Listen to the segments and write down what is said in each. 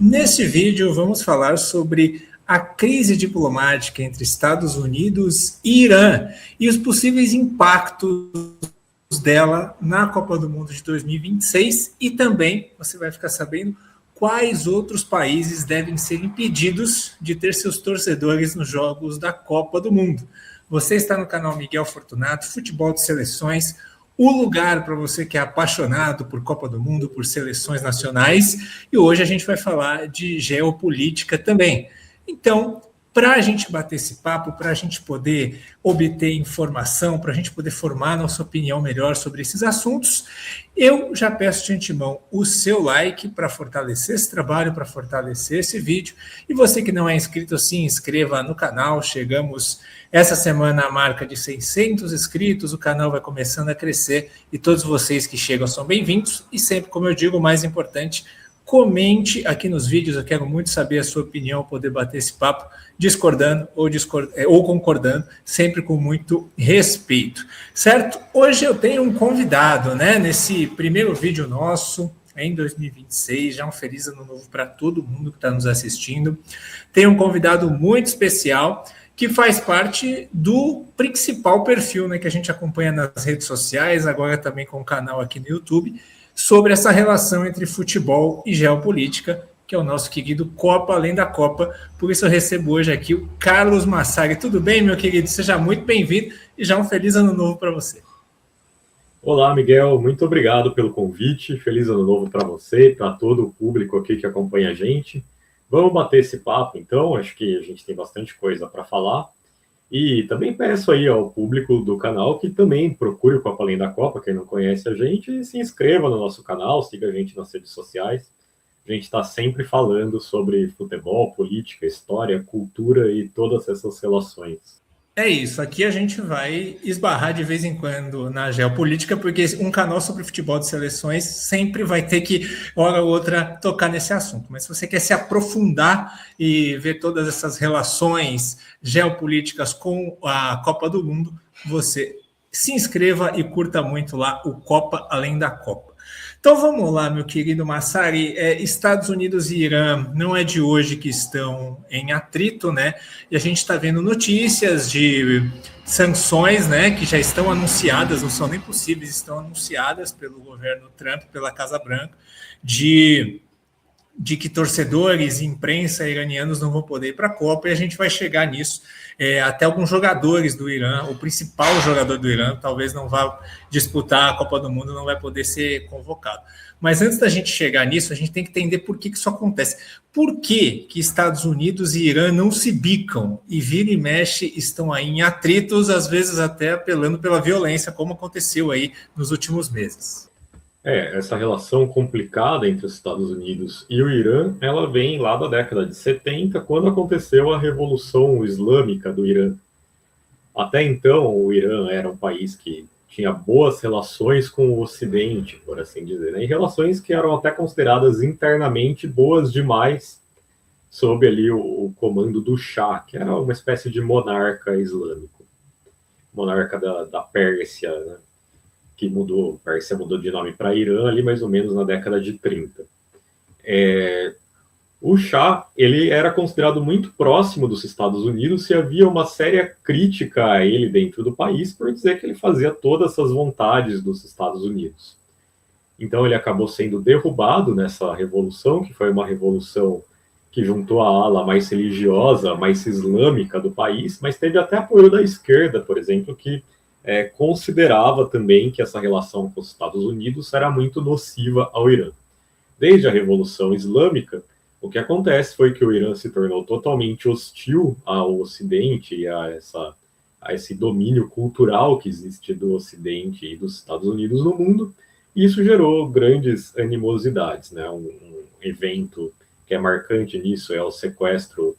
Neste vídeo, vamos falar sobre a crise diplomática entre Estados Unidos e Irã e os possíveis impactos dela na Copa do Mundo de 2026 e também você vai ficar sabendo quais outros países devem ser impedidos de ter seus torcedores nos jogos da Copa do Mundo. Você está no canal Miguel Fortunato, Futebol de Seleções, o lugar para você que é apaixonado por Copa do Mundo, por seleções nacionais, e hoje a gente vai falar de geopolítica também. Então, para a gente bater esse papo, para a gente poder obter informação, para a gente poder formar nossa opinião melhor sobre esses assuntos, eu já peço de antemão o seu like para fortalecer esse trabalho, para fortalecer esse vídeo. E você que não é inscrito, se inscreva no canal. Chegamos essa semana à marca de 600 inscritos, o canal vai começando a crescer e todos vocês que chegam são bem-vindos. E sempre, como eu digo, o mais importante, comente aqui nos vídeos, eu quero muito saber a sua opinião, poder bater esse papo, discordando ou concordando, sempre com muito respeito, certo? Hoje eu tenho um convidado, né, nesse primeiro vídeo nosso, em 2026, já um feliz ano novo para todo mundo que está nos assistindo. Tem um convidado muito especial, que faz parte do principal perfil, né, que a gente acompanha nas redes sociais, agora também com o canal aqui no YouTube, sobre essa relação entre futebol e geopolítica, que é o nosso querido Copa Além da Copa. Por isso eu recebo hoje aqui o Carlos Massari. Tudo bem, meu querido? Seja muito bem-vindo e já um feliz ano novo para você. Olá, Miguel. Muito obrigado pelo convite. Feliz ano novo para você e para todo o público aqui que acompanha a gente. Vamos bater esse papo, então. Acho que a gente tem bastante coisa para falar. E também peço aí ao público do canal que também procure o Copa Além da Copa, quem não conhece a gente, se inscreva no nosso canal, siga a gente nas redes sociais. A gente está sempre falando sobre futebol, política, história, cultura e todas essas relações. É isso, aqui a gente vai esbarrar de vez em quando na geopolítica, porque um canal sobre futebol de seleções sempre vai ter que, hora ou outra, tocar nesse assunto. Mas se você quer se aprofundar e ver todas essas relações geopolíticas com a Copa do Mundo, você se inscreva e curta muito lá o Copa Além da Copa. Então vamos lá, meu querido Massari. Estados Unidos e Irã não é de hoje que estão em atrito, né? E a gente está vendo notícias de sanções, né, que já estão anunciadas, não são nem possíveis, estão anunciadas pelo governo Trump, pela Casa Branca, de que torcedores e imprensa iranianos não vão poder ir para a Copa, e a gente vai chegar nisso. Até alguns jogadores do Irã, o principal jogador do Irã, talvez não vá disputar a Copa do Mundo, não vai poder ser convocado. Mas antes da gente chegar nisso, a gente tem que entender por que isso acontece. Por que Estados Unidos e Irã não se bicam e vira e mexe estão aí em atritos, às vezes até apelando pela violência, como aconteceu aí nos últimos meses? Essa relação complicada entre os Estados Unidos e o Irã, ela vem lá da década de 70, quando aconteceu a Revolução Islâmica do Irã. Até então, o Irã era um país que tinha boas relações com o Ocidente, por assim dizer, né? E relações que eram até consideradas internamente boas demais, sob ali o comando do Shah, que era uma espécie de monarca islâmico, monarca da Pérsia, né? Que mudou, Pérsia mudou de nome para Irã ali mais ou menos na década de 30. O Shah, ele era considerado muito próximo dos Estados Unidos e havia uma séria crítica a ele dentro do país por dizer que ele fazia todas essas vontades dos Estados Unidos. Então ele acabou sendo derrubado nessa revolução, que foi uma revolução que juntou a ala mais religiosa, mais islâmica do país, mas teve até apoio da esquerda, por exemplo, que considerava também que essa relação com os Estados Unidos era muito nociva ao Irã. Desde a Revolução Islâmica, o que acontece foi que o Irã se tornou totalmente hostil ao Ocidente e a esse domínio cultural que existe do Ocidente e dos Estados Unidos no mundo, e isso gerou grandes animosidades, né? Um evento que é marcante nisso é o sequestro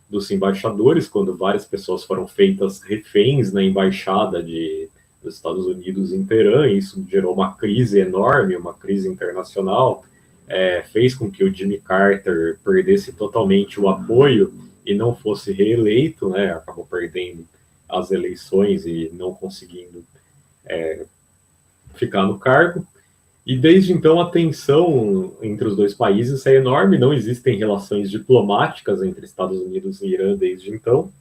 dos embaixadores, quando várias pessoas foram feitas reféns na embaixada dos Estados Unidos em Teherã. Isso gerou uma crise enorme, uma crise internacional, fez com que o Jimmy Carter perdesse totalmente o apoio e não fosse reeleito, né? Acabou perdendo as eleições e não conseguindo ficar no cargo. E desde então a tensão entre os dois países é enorme, não existem relações diplomáticas entre Estados Unidos e Irã desde então.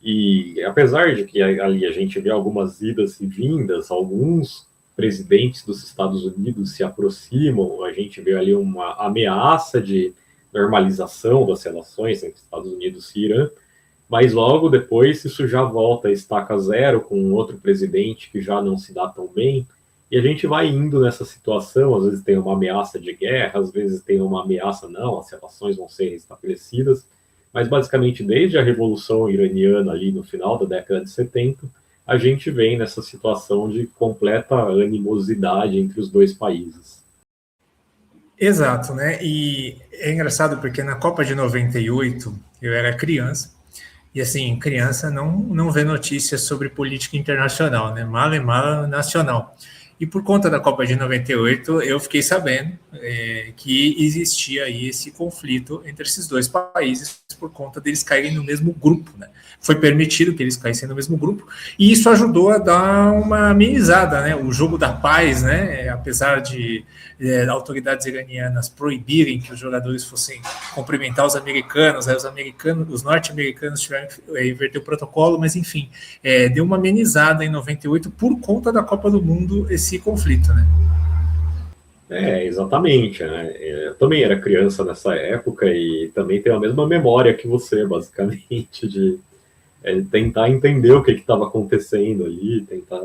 E apesar de que ali a gente vê algumas idas e vindas, alguns presidentes dos Estados Unidos se aproximam, a gente vê ali uma ameaça de normalização das relações entre Estados Unidos e Irã, mas logo depois isso já volta a estaca zero com outro presidente que já não se dá tão bem, e a gente vai indo nessa situação, às vezes tem uma ameaça de guerra, às vezes tem uma ameaça, não, as relações vão ser restabelecidas, mas basicamente desde a Revolução Iraniana ali no final da década de 70, a gente vem nessa situação de completa animosidade entre os dois países. Exato, né? E é engraçado porque na Copa de 98 eu era criança, e assim, criança não vê notícias sobre política internacional, né? Mala e mala nacional. E por conta da Copa de 98, eu fiquei sabendo que existia aí esse conflito entre esses dois países por conta deles caírem no mesmo grupo, né? Foi permitido que eles caíssem no mesmo grupo, e isso ajudou a dar uma amenizada, né? O jogo da paz, né? Apesar de autoridades iranianas proibirem que os jogadores fossem cumprimentar os americanos, aí os norte-americanos tiveram que inverter o protocolo, mas enfim, deu uma amenizada em 98 por conta da Copa do Mundo, esse conflito, né? Exatamente, né? Eu também era criança nessa época e também tenho a mesma memória que você, basicamente, de tentar entender o que estava acontecendo ali, tentar...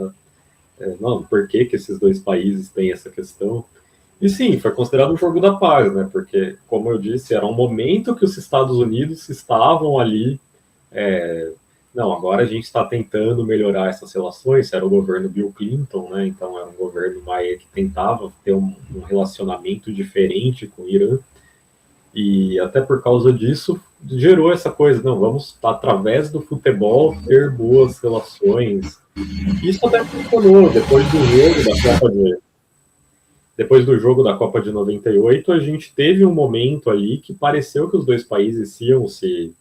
não, por que esses dois países têm essa questão? E sim, foi considerado um jogo da paz, né? Porque, como eu disse, era um momento que os Estados Unidos estavam ali... não, agora a gente está tentando melhorar essas relações. Era o governo Bill Clinton, né? Então era um governo mais que tentava ter um relacionamento diferente com o Irã. E até por causa disso gerou essa coisa, não, vamos através do futebol ter boas relações. Isso até funcionou depois do jogo da Copa de 98, a gente teve um momento ali que pareceu que os dois países iam se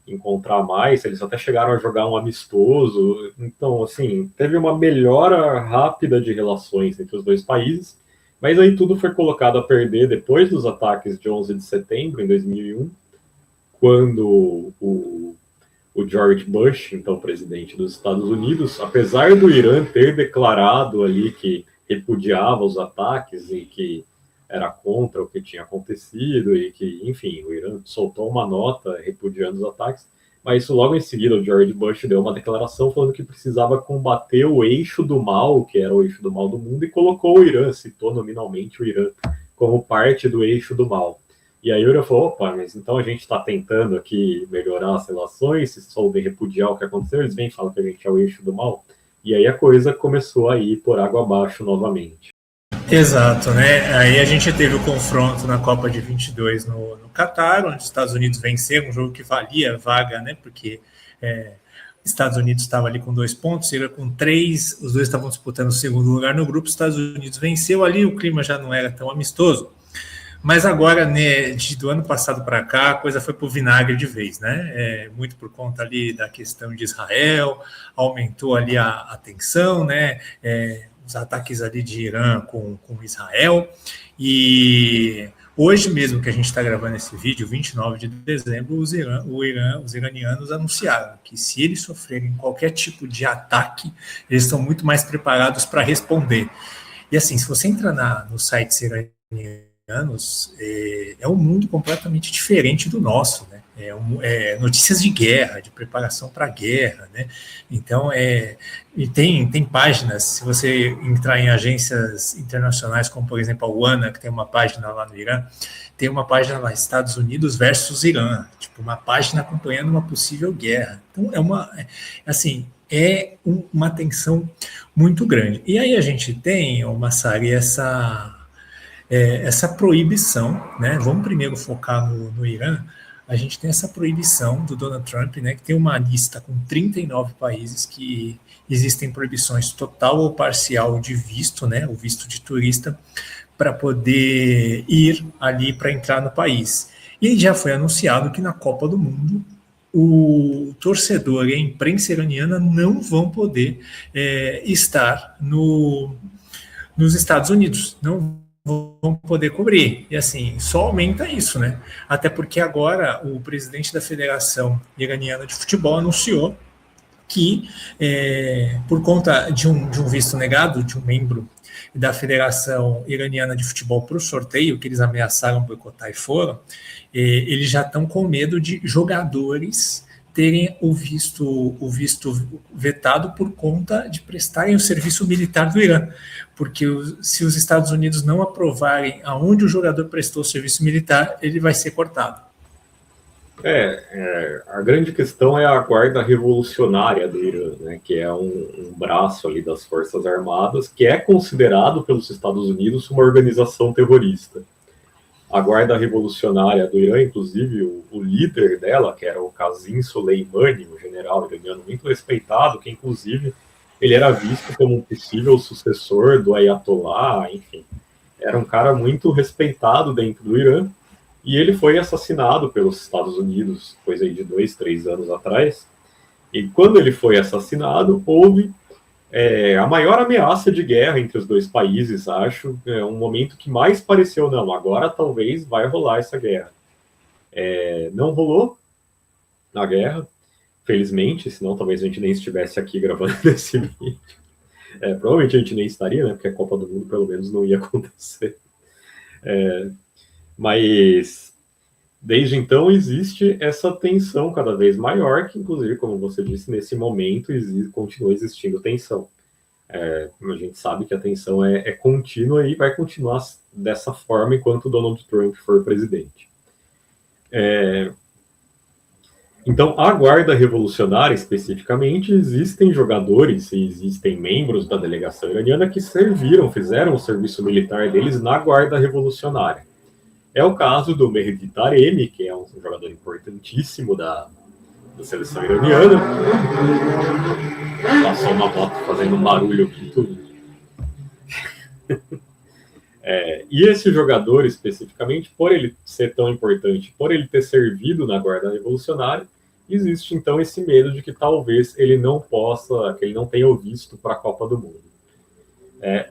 encontrar mais, eles até chegaram a jogar um amistoso, então, assim, teve uma melhora rápida de relações entre os dois países, mas aí tudo foi colocado a perder depois dos ataques de 11 de setembro, em 2001, quando o George Bush, então presidente dos Estados Unidos, apesar do Irã ter declarado ali que repudiava os ataques e que era contra o que tinha acontecido e que, enfim, o Irã soltou uma nota repudiando os ataques, mas isso logo em seguida o George Bush deu uma declaração falando que precisava combater o eixo do mal, que era o eixo do mal do mundo, e colocou o Irã, citou nominalmente o Irã como parte do eixo do mal. E aí o Irã falou, opa, mas então a gente está tentando aqui melhorar as relações, se souber repudiar o que aconteceu, eles vêm e falam que a gente é o eixo do mal. E aí a coisa começou a ir por água abaixo novamente. Exato, né? Aí a gente teve o confronto na Copa de 22 no Catar, onde os Estados Unidos venceram, um jogo que valia vaga, né? Porque Estados Unidos estava ali com 2 pontos, Irã com 3, os dois estavam disputando o segundo lugar no grupo, os Estados Unidos venceu ali, o clima já não era tão amistoso. Mas agora, né, do ano passado para cá, a coisa foi para o vinagre de vez, né? Muito por conta ali da questão de Israel, aumentou ali a tensão, né? Os ataques ali de Irã com Israel. E hoje mesmo que a gente está gravando esse vídeo, 29 de dezembro, os iranianos anunciaram que se eles sofrerem qualquer tipo de ataque, eles estão muito mais preparados para responder. E assim, se você entra no site iraniano, é um mundo completamente diferente do nosso, né? Notícias de guerra, de preparação para a guerra, né? Então, e tem páginas, se você entrar em agências internacionais, como por exemplo a WANA, que tem uma página lá no Irã, tem uma página lá, Estados Unidos versus Irã, tipo uma página acompanhando uma possível guerra. Então, uma tensão muito grande. E aí a gente tem, Massari, essa proibição, né? Vamos primeiro focar no Irã. A gente tem essa proibição do Donald Trump, né? Que tem uma lista com 39 países que existem proibições total ou parcial de visto, né? O visto de turista, para poder ir ali para entrar no país. E já foi anunciado que na Copa do Mundo o torcedor e a imprensa iraniana não vão poder estar no nos Estados Unidos, não vão poder cobrir. E assim, só aumenta isso, né? Até porque agora o presidente da Federação Iraniana de Futebol anunciou que, por conta de um visto negado de um membro da Federação Iraniana de Futebol para o sorteio, que eles ameaçaram boicotar e foram, eles já estão com medo de jogadores terem o visto vetado por conta de prestarem o serviço militar do Irã, porque se os Estados Unidos não aprovarem aonde o jogador prestou o serviço militar, ele vai ser cortado. A grande questão é a Guarda Revolucionária do Irã, né, que é um braço ali das Forças Armadas, que é considerado pelos Estados Unidos uma organização terrorista. A Guarda Revolucionária do Irã, inclusive, o líder dela, que era o Qasem Soleimani, um general iraniano muito respeitado, que inclusive ele era visto como um possível sucessor do Ayatollah, enfim, era um cara muito respeitado dentro do Irã. E ele foi assassinado pelos Estados Unidos, coisa aí de 2, 3 anos atrás. E quando ele foi assassinado, houve a maior ameaça de guerra entre os dois países, acho. É um momento que mais pareceu, não, agora talvez vai rolar essa guerra. Não rolou na guerra, felizmente, senão talvez a gente nem estivesse aqui gravando esse vídeo. Provavelmente a gente nem estaria, né, porque a Copa do Mundo pelo menos não ia acontecer. Mas, desde então, existe essa tensão cada vez maior, que, inclusive, como você disse, nesse momento continua existindo tensão. A gente sabe que a tensão é contínua e vai continuar dessa forma enquanto Donald Trump for presidente. Então, a Guarda Revolucionária, especificamente, existem jogadores e existem membros da delegação iraniana que fizeram o serviço militar deles na Guarda Revolucionária. É o caso do Mehdi Taremi, que é um jogador importantíssimo da seleção iraniana. Passou uma moto fazendo um barulho aqui tudo. E esse jogador, especificamente, por ele ser tão importante, por ele ter servido na Guarda Revolucionária, existe então esse medo de que talvez ele não possa, que ele não tenha o visto para a Copa do Mundo.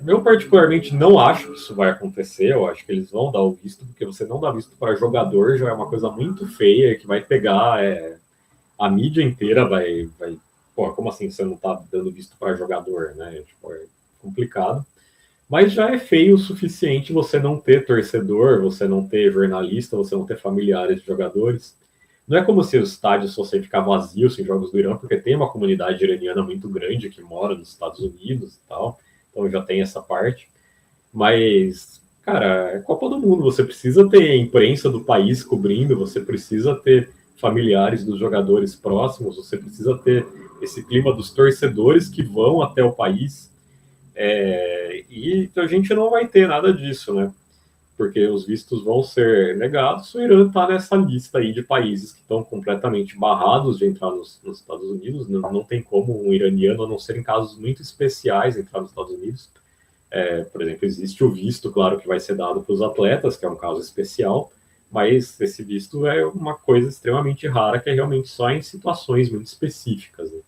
Eu particularmente não acho que isso vai acontecer, eu acho que eles vão dar o visto, porque você não dá visto para jogador já é uma coisa muito feia, que vai pegar a mídia inteira, pô, como assim você não tá dando visto para jogador, né? Tipo, é complicado. Mas já é feio o suficiente você não ter torcedor, você não ter jornalista, você não ter familiares de jogadores. Não é como se os estádios fossem ficar vazios em jogos do Irã, porque tem uma comunidade iraniana muito grande que mora nos Estados Unidos e tal. Então já tem essa parte. Mas, cara, é Copa do Mundo. Você precisa ter a imprensa do país cobrindo, você precisa ter familiares dos jogadores próximos, você precisa ter esse clima dos torcedores que vão até o país. E a gente não vai ter nada disso, né? Porque os vistos vão ser negados. O Irã está nessa lista aí de países que estão completamente barrados de entrar nos Estados Unidos. Não tem como um iraniano, a não ser em casos muito especiais, entrar nos Estados Unidos. Por exemplo, existe o visto, claro, que vai ser dado para os atletas, que é um caso especial, mas esse visto é uma coisa extremamente rara, que é realmente só em situações muito específicas, né?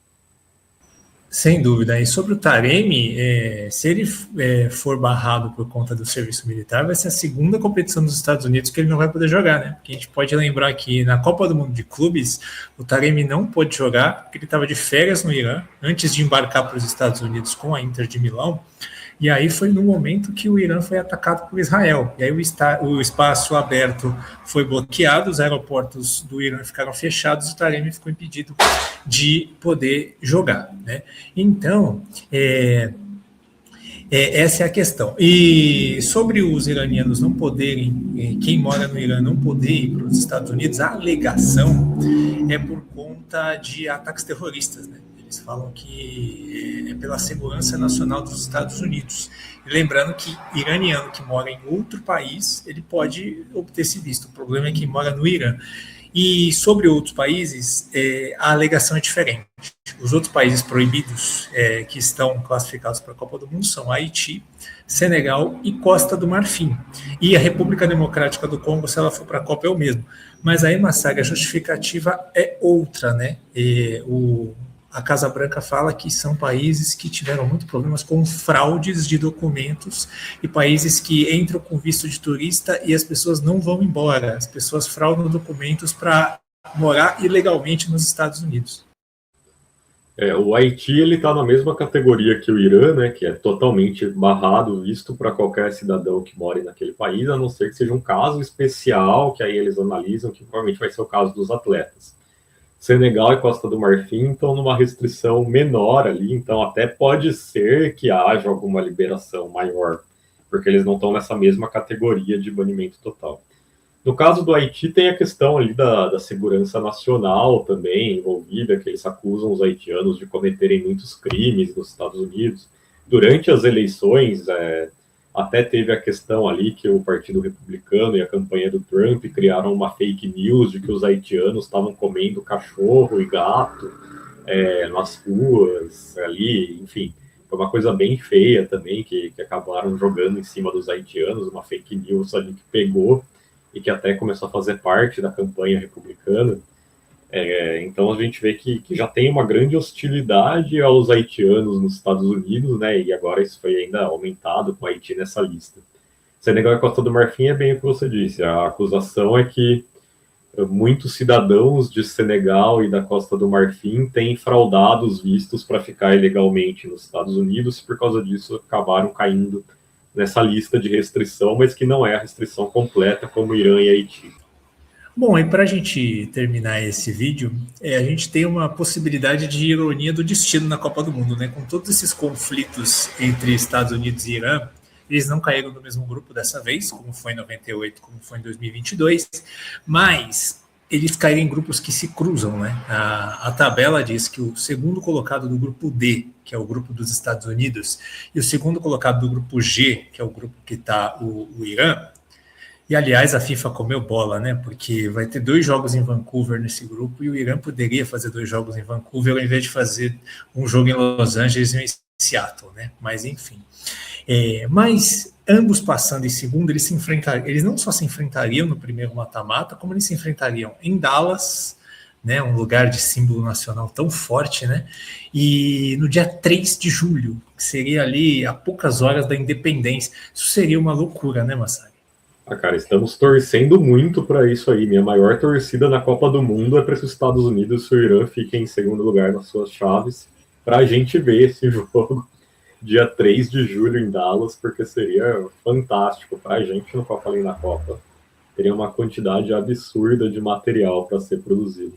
Sem dúvida. E sobre o Taremi, se ele for barrado por conta do serviço militar, vai ser a segunda competição dos Estados Unidos que ele não vai poder jogar, né? Porque a gente pode lembrar que na Copa do Mundo de Clubes, o Taremi não pôde jogar, porque ele estava de férias no Irã, antes de embarcar para os Estados Unidos com a Inter de Milão. E aí foi no momento que o Irã foi atacado por Israel. E aí o espaço aberto foi bloqueado, os aeroportos do Irã ficaram fechados, e o Taremi ficou impedido de poder jogar, né? Então, essa é a questão. E sobre os iranianos não poderem, quem mora no Irã não poder ir para os Estados Unidos, a alegação é por conta de ataques terroristas, né? Eles falam que é pela segurança nacional dos Estados Unidos. E lembrando que iraniano que mora em outro país, ele pode obter esse visto. O problema é quem mora no Irã. E sobre outros países, a alegação é diferente. Os outros países proibidos que estão classificados para a Copa do Mundo são Haiti, Senegal e Costa do Marfim. E a República Democrática do Congo, se ela for para a Copa, é o mesmo. Mas aí, Massaga, a justificativa é outra, né? a Casa Branca fala que são países que tiveram muitos problemas com fraudes de documentos e países que entram com visto de turista e as pessoas não vão embora. As pessoas fraudam documentos para morar ilegalmente nos Estados Unidos. O Haiti ele está na mesma categoria que o Irã, né, que é totalmente barrado visto para qualquer cidadão que more naquele país, a não ser que seja um caso especial, que aí eles analisam, que provavelmente vai ser o caso dos atletas. Senegal e Costa do Marfim estão numa restrição menor ali, então até pode ser que haja alguma liberação maior, porque eles não estão nessa mesma categoria de banimento total. No caso do Haiti, tem a questão ali da segurança nacional também envolvida, que eles acusam os haitianos de cometerem muitos crimes nos Estados Unidos. Durante as eleições, até teve a questão ali que o Partido Republicano e a campanha do Trump criaram uma fake news de que os haitianos estavam comendo cachorro e gato nas ruas ali, enfim. Foi uma coisa bem feia também, que acabaram jogando em cima dos haitianos, uma fake news ali que pegou, e que até começou a fazer parte da campanha republicana. Então a gente vê que já tem uma grande hostilidade aos haitianos nos Estados Unidos, né? E agora isso foi ainda aumentado com o Haiti nessa lista. Senegal e Costa do Marfim é bem o que você disse. A acusação é que muitos cidadãos de Senegal e da Costa do Marfim têm fraudado os vistos para ficar ilegalmente nos Estados Unidos, e por causa disso acabaram caindo nessa lista de restrição, mas que não é a restrição completa como Irã e Haiti. Bom, e para a gente terminar esse vídeo, a gente tem uma possibilidade de ironia do destino na Copa do Mundo, né? Com todos esses conflitos entre Estados Unidos e Irã, eles não caíram no mesmo grupo dessa vez, como foi em 98, como foi em 2022, mas eles caíram em grupos que se cruzam, né? A tabela diz que o segundo colocado do grupo D, que é o grupo dos Estados Unidos, e o segundo colocado do grupo G, que é o grupo que está o Irã, e aliás a FIFA comeu bola, né? Porque vai ter 2 jogos em Vancouver nesse grupo, e o Irã poderia fazer 2 jogos em Vancouver ao invés de fazer um jogo em Los Angeles e um em Seattle, né? Mas enfim. Mas ambos passando em segundo, eles se enfrentariam. Eles não só se enfrentariam no primeiro mata-mata, como eles se enfrentariam em Dallas, né, um lugar de símbolo nacional tão forte, né? E no dia 3 de julho, que seria ali a poucas horas da independência. Isso seria uma loucura, né, Massari? Cara, estamos torcendo muito para isso aí. Minha maior torcida na Copa do Mundo é para que os Estados Unidos e o Irã fiquem em segundo lugar nas suas chaves, para a gente ver esse jogo dia 3 de julho em Dallas, porque seria fantástico para a gente no Copa Além da Copa. Teria uma quantidade absurda de material para ser produzido.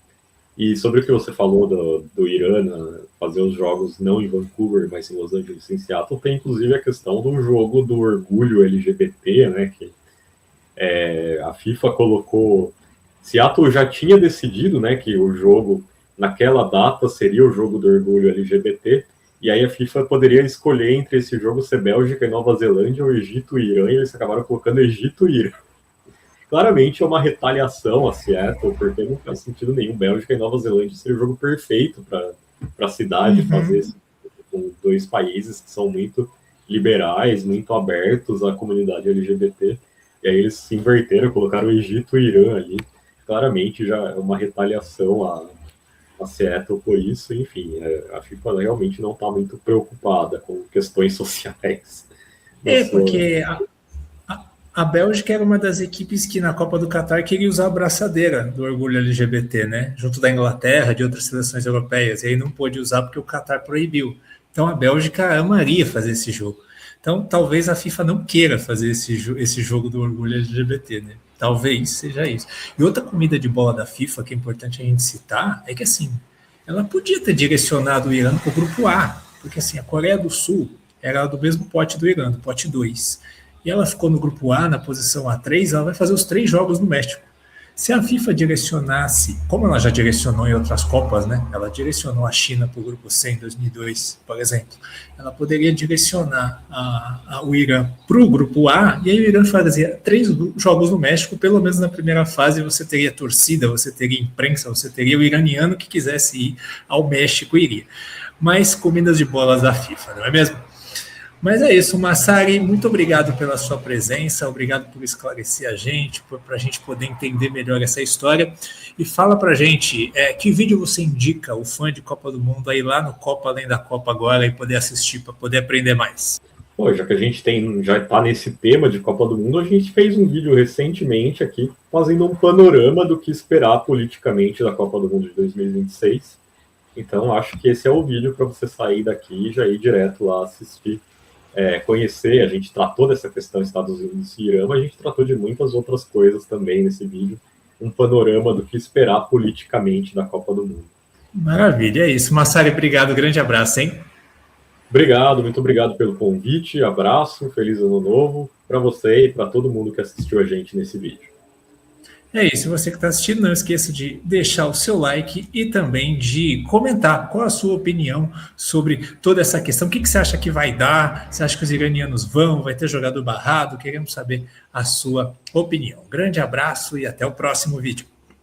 E sobre o que você falou do Irã, né, fazer os jogos não em Vancouver, mas em Los Angeles e em Seattle, tem inclusive a questão do jogo do orgulho LGBT, né, que a FIFA colocou... Seattle já tinha decidido, né, que o jogo naquela data seria o jogo do orgulho LGBT, e aí a FIFA poderia escolher entre esse jogo ser Bélgica e Nova Zelândia ou Egito e Irã, e eles acabaram colocando Egito e Irã. Claramente é uma retaliação a Seattle, porque não faz sentido nenhum. Bélgica e Nova Zelândia seria o jogo perfeito para a cidade fazer isso, com 2 países que são muito liberais, muito abertos à comunidade LGBT, e aí eles se inverteram, colocaram o Egito e Irã ali. Claramente já é uma retaliação a Seattle por isso. Enfim, a FIFA realmente não está muito preocupada com questões sociais. Porque a Bélgica era uma das equipes que na Copa do Catar queria usar a braçadeira do orgulho LGBT, né? Junto da Inglaterra, de outras seleções europeias, e aí não pôde usar porque o Catar proibiu. Então a Bélgica amaria fazer esse jogo. Então talvez a FIFA não queira fazer esse jogo do orgulho LGBT, né? Talvez seja isso. E outra comida de bola da FIFA, que é importante a gente citar, é que assim, ela podia ter direcionado o Irã para o grupo A, porque assim, a Coreia do Sul era do mesmo pote do Irã, do pote 2. E ela ficou no grupo A, na posição A3, ela vai fazer os 3 jogos no México. Se a FIFA direcionasse, como ela já direcionou em outras Copas, né? Ela direcionou a China para o grupo C em 2002, por exemplo. Ela poderia direcionar o Irã para o grupo A, e aí o Irã fazia 3 jogos no México, pelo menos na primeira fase você teria torcida, você teria imprensa, você teria o iraniano que quisesse ir ao México iria. Mas comidas de bolas da FIFA, não é mesmo? Mas é isso, Massari, muito obrigado pela sua presença, obrigado por esclarecer a gente, para a gente poder entender melhor essa história. E fala para a gente, que vídeo você indica o fã de Copa do Mundo a ir lá no Copa Além da Copa agora e poder assistir, para poder aprender mais? Pô, já que a gente já está nesse tema de Copa do Mundo, a gente fez um vídeo recentemente aqui fazendo um panorama do que esperar politicamente da Copa do Mundo de 2026. Então, acho que esse é o vídeo para você sair daqui e já ir direto lá assistir, conhecer. A gente tratou dessa questão Estados Unidos e Irã, mas a gente tratou de muitas outras coisas também nesse vídeo. Um panorama do que esperar politicamente da Copa do Mundo. Maravilha, é isso. Massari, obrigado, grande abraço, hein? Obrigado, muito obrigado pelo convite, abraço, feliz ano novo para você e para todo mundo que assistiu a gente nesse vídeo. É isso, você que está assistindo, não esqueça de deixar o seu like e também de comentar qual a sua opinião sobre toda essa questão. O que você acha que vai dar? Você acha que os iranianos vai ter jogador barrado? Queremos saber a sua opinião. Grande abraço e até o próximo vídeo.